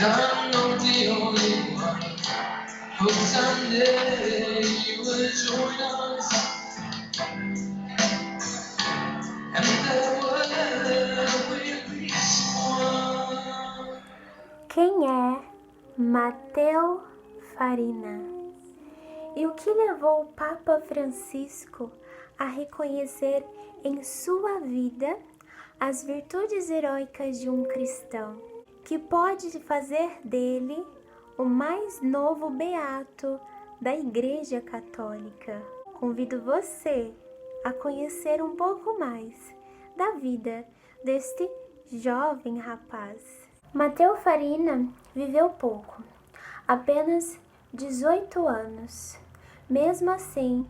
I'm not the only one. Hope someday you will join us, and the world will be one. Quem é Mateu Farina? E o que levou o Papa Francisco a reconhecer em sua vida as virtudes heróicas de um cristão, que pode fazer dele o mais novo beato da Igreja Católica? Convido você a conhecer um pouco mais da vida deste jovem rapaz. Mateu Farina viveu pouco, apenas 18 anos. Mesmo assim,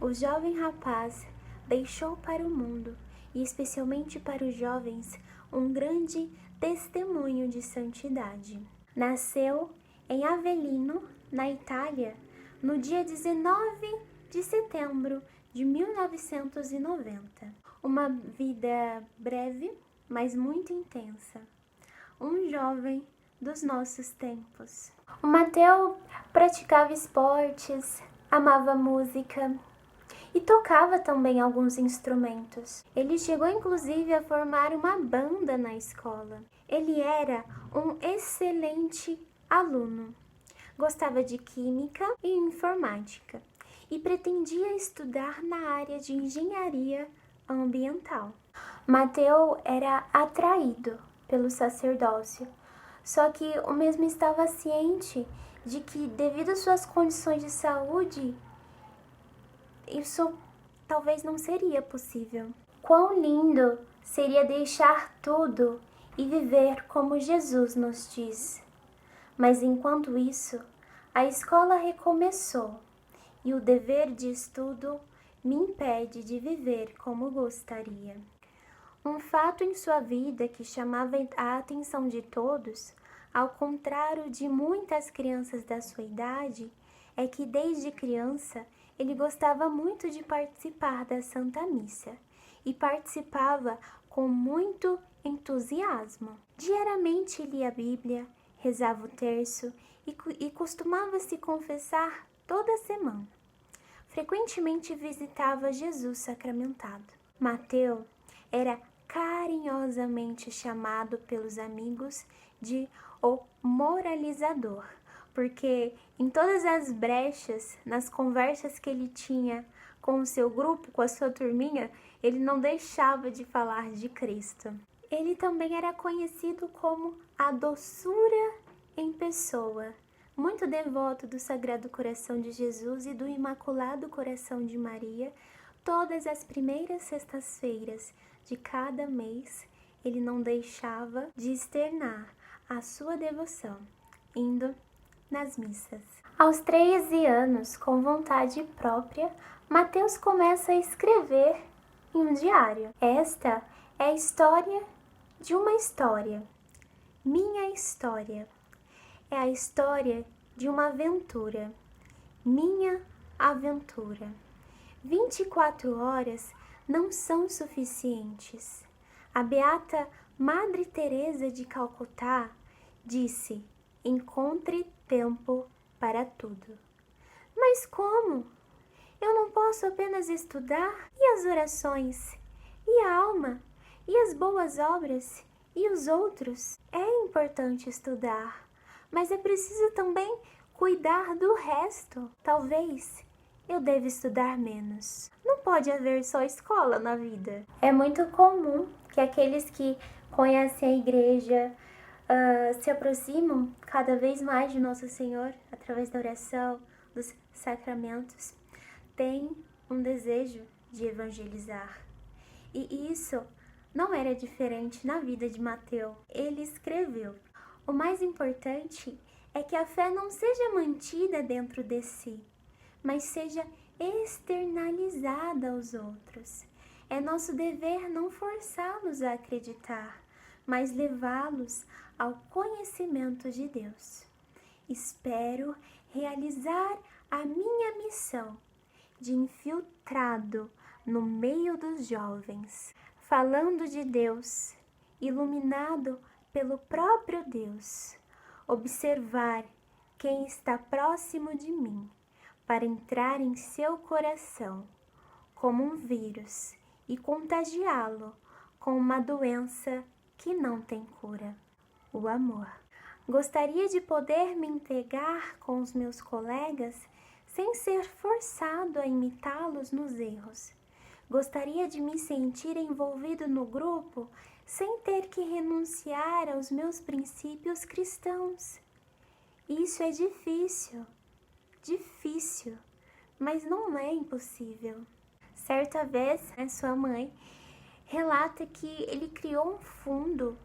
o jovem rapaz deixou para o mundo, e especialmente para os jovens, um grande testemunho de santidade. Nasceu em Avellino, na Itália, no dia 19 de setembro de 1990. Uma vida breve, mas muito intensa. Um jovem dos nossos tempos. O Mateu praticava esportes, amava música e tocava também alguns instrumentos. Ele chegou inclusive a formar uma banda na escola. Ele era um excelente aluno. Gostava de química e informática e pretendia estudar na área de engenharia ambiental. Mateu era atraído pelo sacerdócio, só que o mesmo estava ciente de que, devido às suas condições de saúde, isso talvez não seria possível. Quão lindo seria deixar tudo e viver como Jesus nos diz. Mas enquanto isso, a escola recomeçou e o dever de estudo me impede de viver como gostaria. Um fato em sua vida que chamava a atenção de todos, ao contrário de muitas crianças da sua idade, é que desde criança ele gostava muito de participar da Santa Missa e participava com muito entusiasmo. Diariamente lia a Bíblia, rezava o terço e costumava se confessar toda semana. Frequentemente visitava Jesus sacramentado. Mateu era carinhosamente chamado pelos amigos de o moralizador, porque em todas as brechas, nas conversas que ele tinha com o seu grupo, com a sua turminha, ele não deixava de falar de Cristo. Ele também era conhecido como a doçura em pessoa, muito devoto do Sagrado Coração de Jesus e do Imaculado Coração de Maria. Todas as primeiras sextas-feiras de cada mês, ele não deixava de externar a sua devoção, indo nas missas. Aos 13 anos, com vontade própria, Mateus começa a escrever em um diário. Esta é a história de uma história. Minha história. É a história de uma aventura. Minha aventura. 24 horas não são suficientes. A beata Madre Teresa de Calcutá disse: encontre tempo para tudo. Mas como? Eu não posso apenas estudar? E as orações? E a alma? E as boas obras? E os outros? É importante estudar, mas é preciso também cuidar do resto. Talvez eu deva estudar menos. Não pode haver só escola na vida. É muito comum que aqueles que conhecem a igreja se aproximam cada vez mais de Nosso Senhor através da oração, dos sacramentos, têm um desejo de evangelizar. E isso não era diferente na vida de Mateu. Ele escreveu: o mais importante é que a fé não seja mantida dentro de si, mas seja externalizada aos outros. É nosso dever não forçá-los a acreditar, mas levá-los ao conhecimento de Deus. Espero realizar a minha missão de infiltrado no meio dos jovens, falando de Deus, iluminado pelo próprio Deus, observar quem está próximo de mim, para entrar em seu coração como um vírus e contagiá-lo com uma doença que não tem cura, o amor. Gostaria de poder me entregar com os meus colegas sem ser forçado a imitá-los nos erros. Gostaria de me sentir envolvido no grupo sem ter que renunciar aos meus princípios cristãos. Isso é difícil, mas não é impossível. Certa vez, sua mãe relata que ele criou um fundo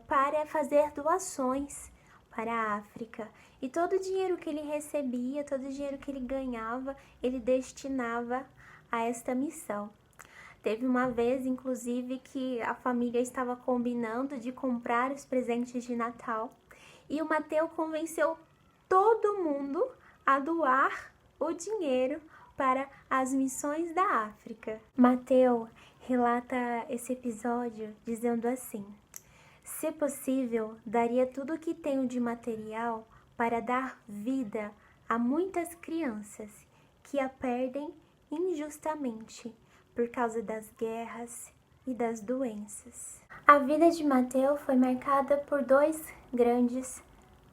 para fazer doações para a África. E todo o dinheiro que ele recebia, todo o dinheiro que ele ganhava, ele destinava a esta missão. Teve uma vez, inclusive, que a família estava combinando de comprar os presentes de Natal e o Mateu convenceu todo mundo a doar o dinheiro para as missões da África. Mateu relata esse episódio dizendo assim: se possível, daria tudo o que tenho de material para dar vida a muitas crianças que a perdem injustamente por causa das guerras e das doenças. A vida de Mateu foi marcada por 2 grandes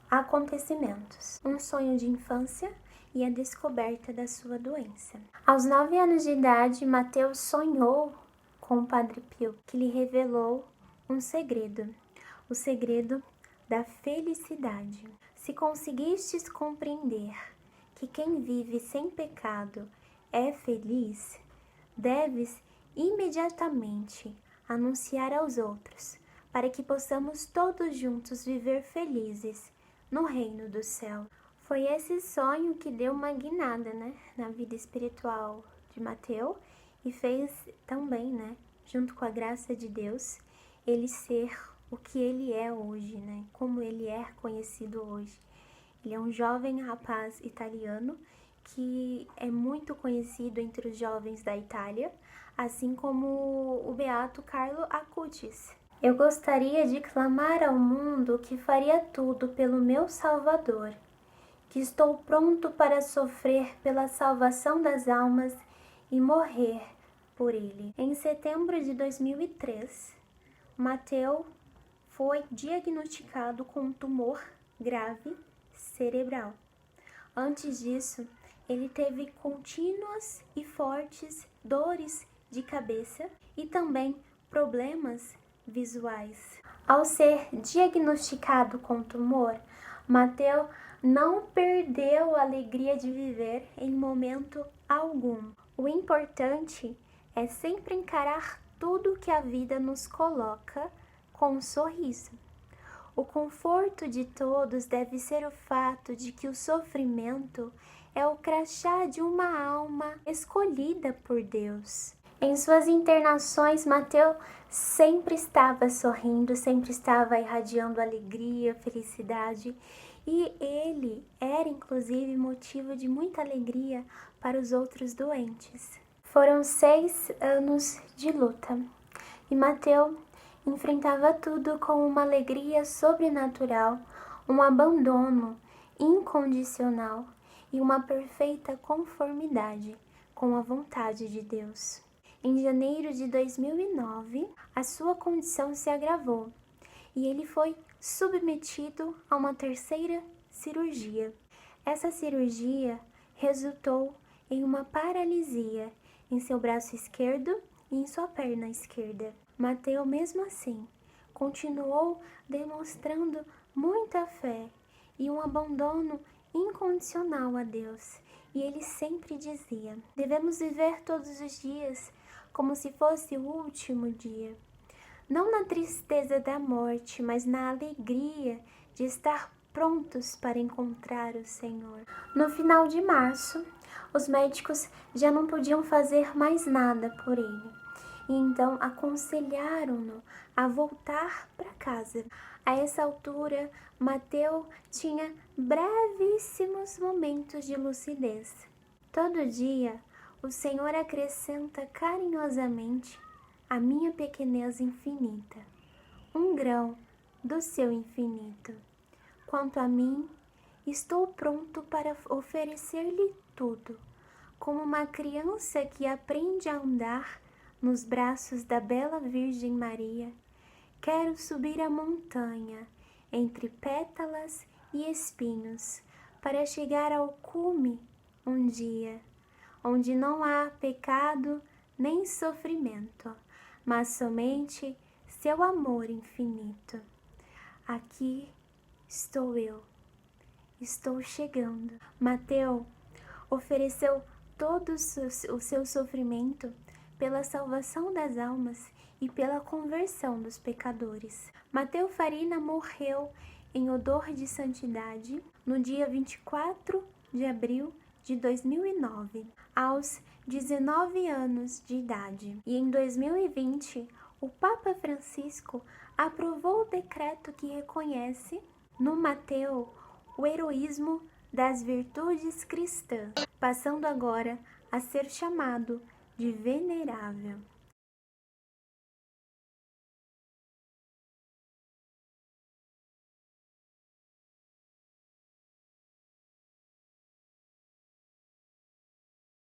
acontecimentos: um sonho de infância e a descoberta da sua doença. Aos 9 anos de idade, Mateu sonhou com o Padre Pio, que lhe revelou um segredo, o segredo da felicidade. Se conseguistes compreender que quem vive sem pecado é feliz, deves imediatamente anunciar aos outros, para que possamos todos juntos viver felizes no reino do céu. Foi esse sonho que deu uma guinada, na vida espiritual de Mateu e fez também, junto com a graça de Deus, ele ser o que ele é hoje, como ele é conhecido hoje. Ele é um jovem rapaz italiano que é muito conhecido entre os jovens da Itália, assim como o beato Carlo Acutis. Eu gostaria de clamar ao mundo que faria tudo pelo meu Salvador, que estou pronto para sofrer pela salvação das almas e morrer por ele. Em setembro de 2003, Mateu foi diagnosticado com um tumor grave cerebral. Antes disso, ele teve contínuas e fortes dores de cabeça e também problemas visuais. Ao ser diagnosticado com tumor, Mateu não perdeu a alegria de viver em momento algum. O importante é sempre encarar tudo que a vida nos coloca com um sorriso. O conforto de todos deve ser o fato de que o sofrimento é o crachá de uma alma escolhida por Deus. Em suas internações, Mateu sempre estava sorrindo, sempre estava irradiando alegria, felicidade, e ele era inclusive motivo de muita alegria para os outros doentes. Foram 6 anos de luta e Mateu enfrentava tudo com uma alegria sobrenatural, um abandono incondicional e uma perfeita conformidade com a vontade de Deus. Em janeiro de 2009, a sua condição se agravou e ele foi submetido a uma 3ª cirurgia. Essa cirurgia resultou em uma paralisia em seu braço esquerdo e em sua perna esquerda. Mateu, mesmo assim, continuou demonstrando muita fé e um abandono incondicional a Deus. E ele sempre dizia: devemos viver todos os dias como se fosse o último dia. Não na tristeza da morte, mas na alegria de estar prontos para encontrar o Senhor. No final de março, os médicos já não podiam fazer mais nada por ele. E então aconselharam-no a voltar para casa. A essa altura, Mateu tinha brevíssimos momentos de lucidez. Todo dia, o Senhor acrescenta carinhosamente a minha pequenez infinita, um grão do seu infinito. Quanto a mim, estou pronto para oferecer-lhe tudo, como uma criança que aprende a andar nos braços da bela Virgem Maria. Quero subir a montanha, entre pétalas e espinhos, para chegar ao cume um dia, onde não há pecado nem sofrimento, mas somente seu amor infinito. Aqui estou eu, estou chegando. Mateus ofereceu todo o seu sofrimento pela salvação das almas e pela conversão dos pecadores. Mateus Farina morreu em odor de santidade no dia 24 de abril de 2009, aos 19 anos de idade. E em 2020, o Papa Francisco aprovou o decreto que reconhece no Mateus o heroísmo das virtudes cristãs, passando agora a ser chamado de venerável.